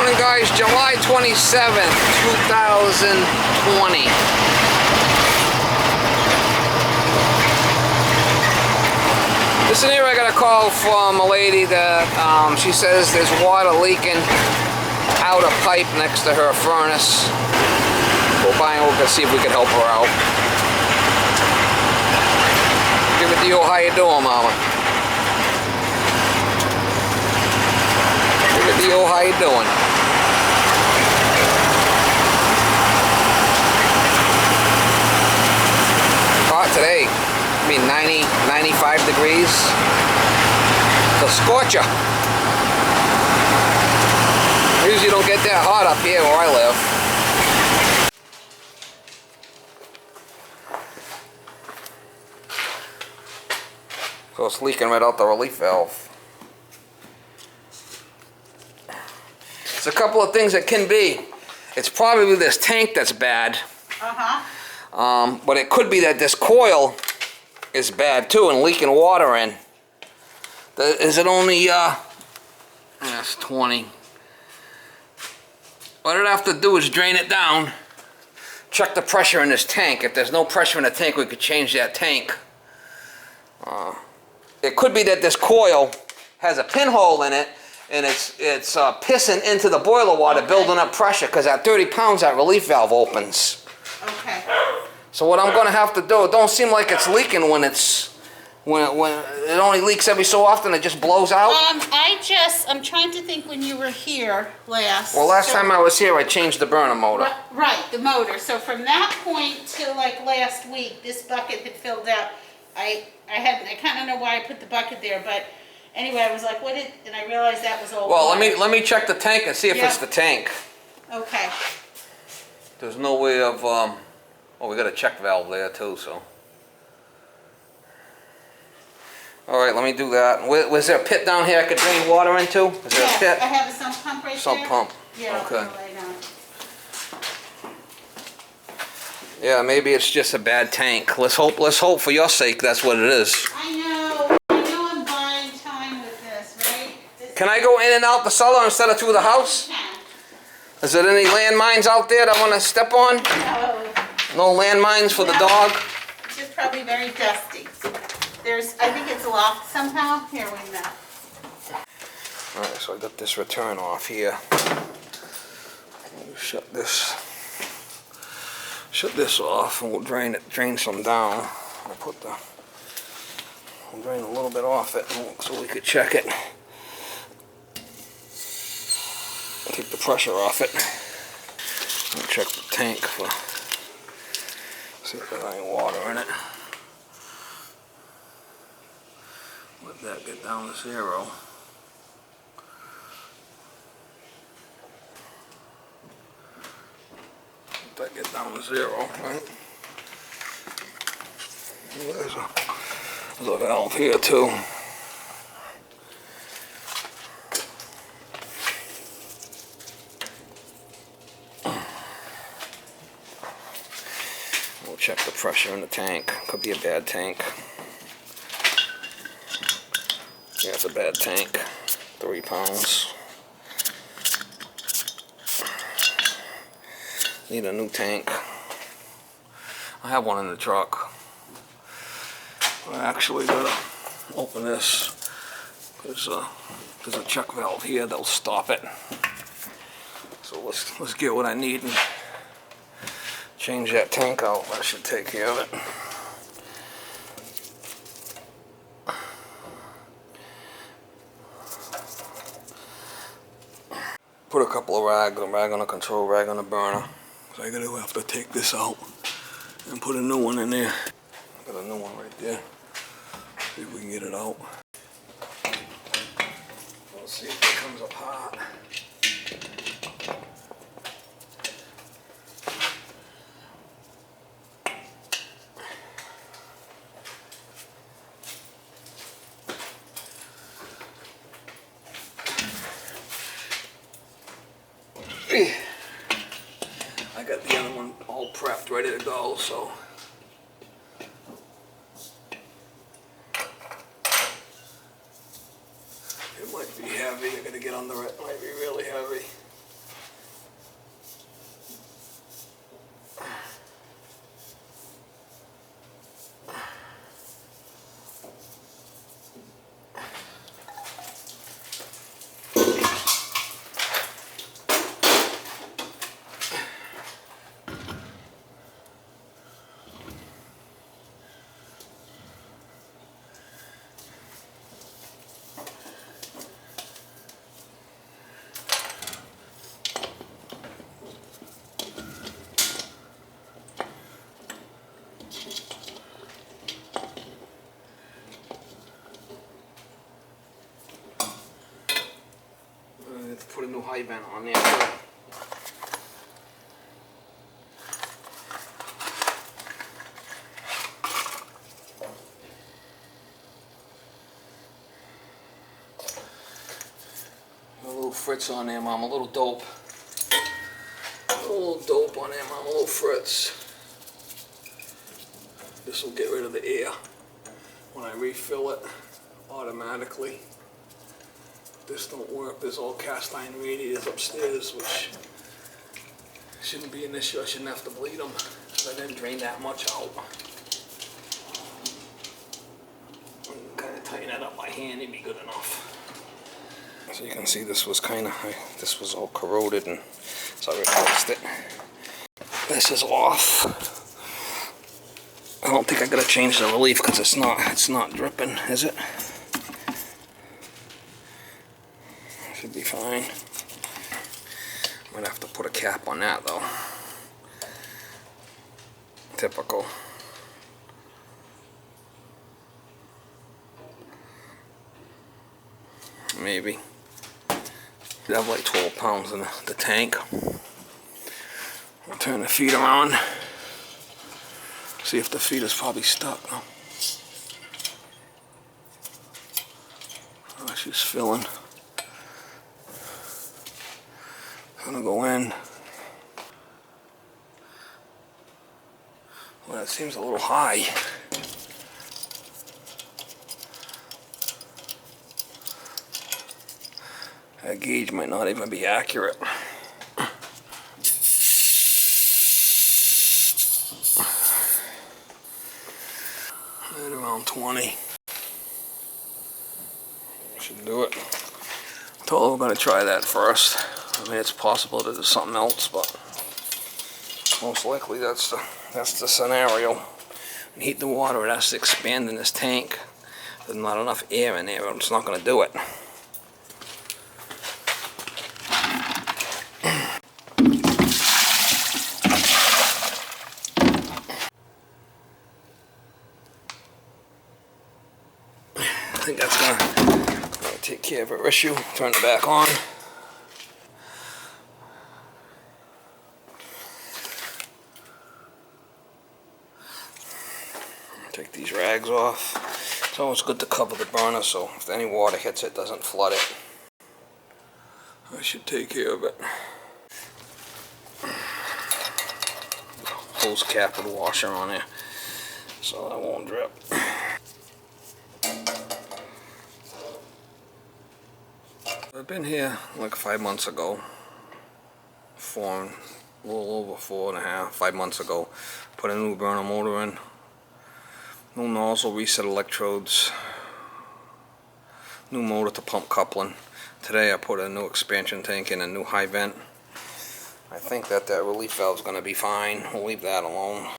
morning, guys. July 27th, 2020. Listen here, I got a call from a lady that she says there's water leaking out a pipe next to her furnace. Go by and we're gonna see if we can help her out. Give it to you. How you doing, Mama? Give it to you. How you doing? Hot today. I mean 90, 95 degrees. The scorcher. Usually don't get that hot up here where I live. So it's leaking right out the relief valve. There's a couple of things that can be. It's probably this tank that's bad. But it could be that this coil is bad too and leaking water in. Is it only, that's 20. What I'd have to do is drain it down, check the pressure in this tank. If there's no pressure in the tank, we could change that tank. It could be that this coil has a pinhole in it and it's pissing into the boiler water, building up pressure, because at 30 pounds that relief valve opens. Okay. So what I'm going to have to do, it don't seem like it's leaking when it only leaks every so often, it just blows out. I'm trying to think when you were here last. Well, last time I was here, I changed the Burnham motor. Right, the motor. So from that point till like last week, this bucket had filled out. I kind of know why I put the bucket there, but anyway, I was like, and I realized that was all. Well, let me check the tank and see if it's the tank. Okay. There's no way of, oh, we got a check valve there too, so. All right, let me do that. Was there a pit down here I could drain water into? Is there a pit? I have a sump pump right there. Sump pump. Yeah. Okay. Yeah, maybe it's just a bad tank. Let's hope for your sake that's what it is. I know I'm buying time with this, right? Can I go in and out the cellar instead of through the house? Is there any landmines out there that I want to step on? No landmines for the dog? It's just probably very dusty. I think it's locked somehow. Here, wait a minute. Alright, so I got this return off here. Shut this off and we'll drain some down. We'll drain a little bit off it so we could check it. Take the pressure off it. And check the tank for, see if there's any water in it. Let that get down to 0. Let that get down to 0, right? There's a valve here too. We'll check the pressure in the tank. Could be a bad tank. Yeah, it's a bad tank. 3 pounds. Need a new tank. I have one in the truck. I actually gotta open this. There's a check valve here that'll stop it. So let's get what I need and change that tank out. That should take care of it. Put a couple of rags, a rag on the control, rag on the burner. So I gotta have to take this out and put a new one in there. Got a new one right there. See if we can get it out. Let's see if it comes apart. I got the other one all prepped, ready to go, so. It might be heavy, I gotta get under it, it might be really heavy. a new high vent on there too. A little fritz on there, Mom, a little dope. A little dope on there, Mom, a little fritz. This will get rid of the air when I refill it automatically. This don't work. There's all cast iron radiators upstairs, which shouldn't be an issue. I shouldn't have to bleed them because I didn't drain that much out. Kind of tighten that up by hand, it'd be good enough. So you can see this was this was all corroded, and so I replaced it. This is off. I don't think I gotta change the relief because it's not dripping, is it? Should be fine. Might have to put a cap on that though. Typical. Maybe. I have like 12 pounds in the tank. I'll turn the feet around. See if the feet is probably stuck. No. Oh, she's filling. I'm gonna go in. Well, that seems a little high. That gauge might not even be accurate. Right around 20. Should do it. I told her we're gonna try that first. I mean, it's possible that there's something else, but most likely that's the scenario. When you heat the water, it has to expand in this tank. There's not enough air in there, it's not gonna do it. I think that's gonna take care of our issue. Turn it back on. Take these rags off. It's always good to cover the burner so if any water hits it, it doesn't flood it. I should take care of it. Hose cap with washer on there so that won't drip. I've been here like 5 months ago, a little over 4.5, 5 months ago. Put a new Burnham motor in, new nozzle, reset electrodes, new motor to pump coupling. Today I put a new expansion tank in, a new high vent. I think that relief valve is going to be fine. We'll leave that alone.